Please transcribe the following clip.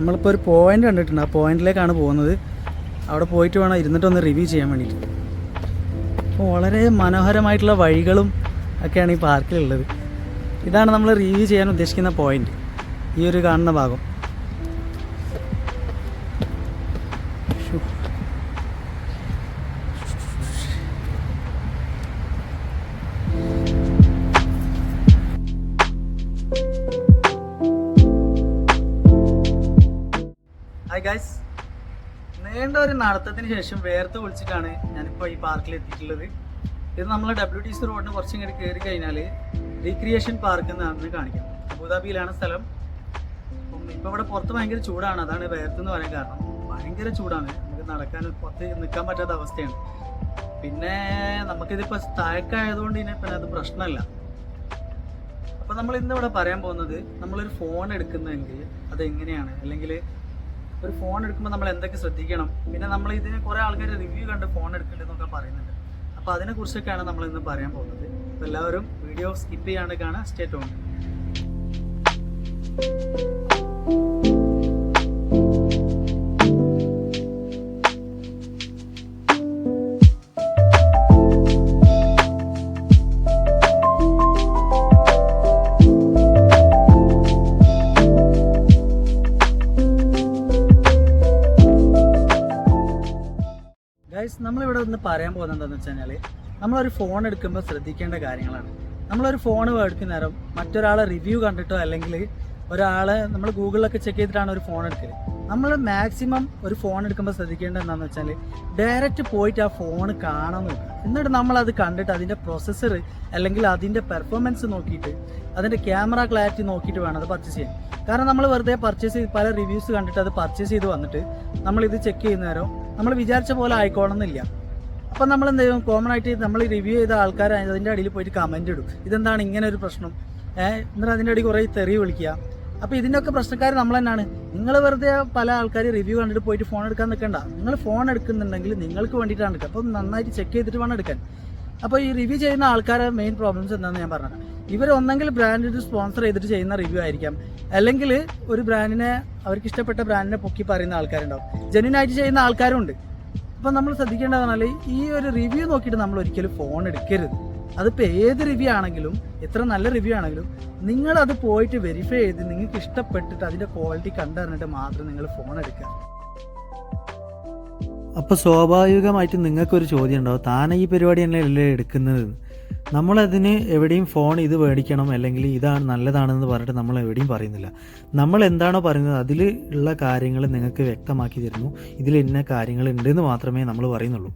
നമ്മളിപ്പോൾ ഒരു പോയിൻ്റ് കണ്ടിട്ടുണ്ട്. ആ പോയിന്റിലേക്കാണ് പോകുന്നത്. അവിടെ പോയിട്ട് വേണം ഇരുന്നിട്ടൊന്ന് റിവ്യൂ ചെയ്യാൻ വേണ്ടിയിട്ട്. അപ്പോൾ വളരെ മനോഹരമായിട്ടുള്ള വഴികളും ഒക്കെയാണ് ഈ പാർക്കിലുള്ളത്. ഇതാണ് നമ്മൾ റിവ്യൂ ചെയ്യാൻ ഉദ്ദേശിക്കുന്ന പോയിന്റ്, ഈ ഒരു കാണുന്ന ഭാഗം. ഹായ് ഗൈസ്, നീണ്ട ഒരു നടത്തത്തിന് ശേഷം വേർത്ത് കുളിച്ചിട്ടാണ് ഞാനിപ്പോൾ ഈ പാർക്കിൽ എത്തിയിട്ടുള്ളത്. ഇത് നമ്മൾ WTC റോഡിന് കുറച്ചും കൂടി കയറി കഴിഞ്ഞാൽ റീക്രിയേഷൻ പാർക്ക് എന്നാണ് കാണിക്കാം. അബുദാബിയിലാണ് സ്ഥലം. അപ്പം ഇപ്പോൾ ഇവിടെ പുറത്ത് ഭയങ്കര ചൂടാണ്, അതാണ് വേർത്തെന്ന് പറയാൻ കാരണം. ഭയങ്കര ചൂടാണ്, നമുക്ക് നടക്കാൻ പുറത്ത് നിൽക്കാൻ പറ്റാത്ത അവസ്ഥയാണ്. പിന്നെ നമുക്കിതിപ്പോൾ താഴേക്കായതുകൊണ്ട് പിന്നെ അത് പ്രശ്നമല്ല. അപ്പോൾ നമ്മൾ ഇന്നിവിടെ പറയാൻ പോകുന്നത്, നമ്മളൊരു ഫോൺ എടുക്കുന്നതെങ്കിൽ അതെങ്ങനെയാണ്, അല്ലെങ്കിൽ ഒരു ഫോൺ എടുക്കുമ്പോൾ നമ്മൾ എന്തൊക്കെ ശ്രദ്ധിക്കണം, പിന്നെ നമ്മൾ ഇതിന് കുറേ ആൾക്കാർ റിവ്യൂ കണ്ട് ഫോൺ എടുക്കണ്ടെന്നൊക്കെ പറയുന്നുണ്ട്. അപ്പോൾ അതിനെക്കുറിച്ചൊക്കെയാണ് നമ്മൾ ഇന്ന് പറയാൻ പോകുന്നത്. അപ്പോൾ എല്ലാവരും വീഡിയോ സ്കിപ്പ് ചെയ്യാണ്ട് കാണാൻ സ്റ്റേ ട്യൂൺഡ്. ഗൈസ്, നമ്മളിവിടെ ഒന്ന് പറയാൻ പോകുന്നത് എന്താണെന്ന് വെച്ച് കഴിഞ്ഞാൽ, നമ്മളൊരു ഫോൺ എടുക്കുമ്പോൾ ശ്രദ്ധിക്കേണ്ട കാര്യങ്ങളാണ്. നമ്മളൊരു ഫോൺ മേടിക്കുന്ന നേരം മറ്റൊരാളെ റിവ്യൂ കണ്ടിട്ടോ അല്ലെങ്കിൽ ഒരാളെ നമ്മൾ ഗൂഗിളിലൊക്കെ ചെക്ക് ചെയ്തിട്ടാണ് ഒരു ഫോൺ എടുക്കൽ. നമ്മൾ മാക്സിമം ഒരു ഫോൺ എടുക്കുമ്പോൾ ശ്രദ്ധിക്കേണ്ടത് എന്താണെന്ന് വെച്ചാൽ, ഡയറക്റ്റ് പോയിട്ട് ആ ഫോൺ കാണാൻ നോക്കുക. എന്നിട്ട് നമ്മളത് കണ്ടിട്ട് അതിൻ്റെ പ്രൊസസ്സർ അല്ലെങ്കിൽ അതിൻ്റെ പെർഫോമൻസ് നോക്കിയിട്ട് അതിൻ്റെ ക്യാമറ ക്ലാരിറ്റി നോക്കിയിട്ട് വേണം അത് പർച്ചേസ് ചെയ്യാൻ. കാരണം നമ്മൾ വെറുതെ പർച്ചേസ് ചെയ്ത് പല റിവ്യൂസ് കണ്ടിട്ട് അത് പർച്ചേസ് ചെയ്ത് വന്നിട്ട് നമ്മളിത് ചെക്ക് ചെയ്യുന്ന നേരം നമ്മൾ വിചാരിച്ച പോലെ ആയിക്കോണമെന്നില്ല. അപ്പം നമ്മൾ എന്ത് ചെയ്യും, കോമൺ ആയിട്ട് നമ്മൾ റിവ്യൂ ചെയ്ത ആൾക്കാർ അതിൻ്റെ അടിയിൽ പോയിട്ട് കമൻറ്റ് ഇടും, ഇതെന്താണ് ഇങ്ങനെ ഒരു പ്രശ്നം, എന്നിട്ട് അതിൻ്റെ അടിയിൽ കുറേ തെറി വിളിക്കുക. അപ്പോൾ ഇതിൻ്റെയൊക്കെ പ്രശ്നക്കാർ നമ്മൾ തന്നെയാണ്. നിങ്ങൾ വെറുതെ പല ആൾക്കാർ റിവ്യൂ കണ്ടിട്ട് പോയിട്ട് ഫോൺ എടുക്കാൻ നിൽക്കണ്ട. നിങ്ങൾ ഫോൺ എടുക്കുന്നുണ്ടെങ്കിൽ നിങ്ങൾക്ക് വേണ്ടിയിട്ടാണ് എടുക്കുക. അപ്പോൾ നന്നായിട്ട് ചെക്ക് ചെയ്തിട്ട് വേണം എടുക്കാൻ. അപ്പോൾ ഈ റിവ്യൂ ചെയ്യുന്ന ആൾക്കാരെ മെയിൻ പ്രോബ്ലംസ് എന്താണെന്ന് ഞാൻ പറഞ്ഞത്, ഇവർ ഒന്നെങ്കിൽ ബ്രാൻഡ് സ്പോൺസർ ചെയ്തിട്ട് ചെയ്യുന്ന റിവ്യൂ ആയിരിക്കാം, അല്ലെങ്കിൽ ഒരു ബ്രാൻഡിനെ അവർക്ക് ഇഷ്ടപ്പെട്ട ബ്രാൻഡിനെ പൊക്കി പറയുന്ന ആൾക്കാരുണ്ടാവും, ജെന്യൂനായിട്ട് ചെയ്യുന്ന ആൾക്കാരും ഉണ്ട്. അപ്പം നമ്മൾ ശ്രദ്ധിക്കേണ്ടതെന്നാൽ ഈ ഒരു റിവ്യൂ നോക്കിയിട്ട് നമ്മൾ ഒരിക്കലും ഫോൺ എടുക്കരുത്. അതിപ്പോൾ ഏത് റിവ്യൂ ആണെങ്കിലും എത്ര നല്ല റിവ്യൂ ആണെങ്കിലും നിങ്ങളത് പോയിട്ട് വെരിഫൈ ചെയ്ത് നിങ്ങൾക്ക് ഇഷ്ടപ്പെട്ടിട്ട് അതിൻ്റെ ക്വാളിറ്റി കണ്ടറിഞ്ഞിട്ട് മാത്രം നിങ്ങൾ ഫോൺ എടുക്കുക. അപ്പോൾ സ്വാഭാവികമായിട്ടും നിങ്ങൾക്കൊരു ചോദ്യം ഉണ്ടാവും, താനെ ഈ പരിപാടി തന്നെയല്ലേ എടുക്കുന്നത്, നമ്മളതിന് എവിടെയും ഫോൺ ഇത് മേടിക്കണം അല്ലെങ്കിൽ ഇതാണ് നല്ലതാണെന്ന് പറഞ്ഞിട്ട് നമ്മൾ എവിടെയും പറയുന്നില്ല. നമ്മൾ എന്താണോ പറയുന്നത് അതിൽ ഉള്ള കാര്യങ്ങൾ നിങ്ങൾക്ക് വ്യക്തമാക്കി തരുന്നു. ഇതിൽ ഇന്ന കാര്യങ്ങൾ ഉണ്ടെന്ന് മാത്രമേ നമ്മൾ പറയുന്നുള്ളൂ.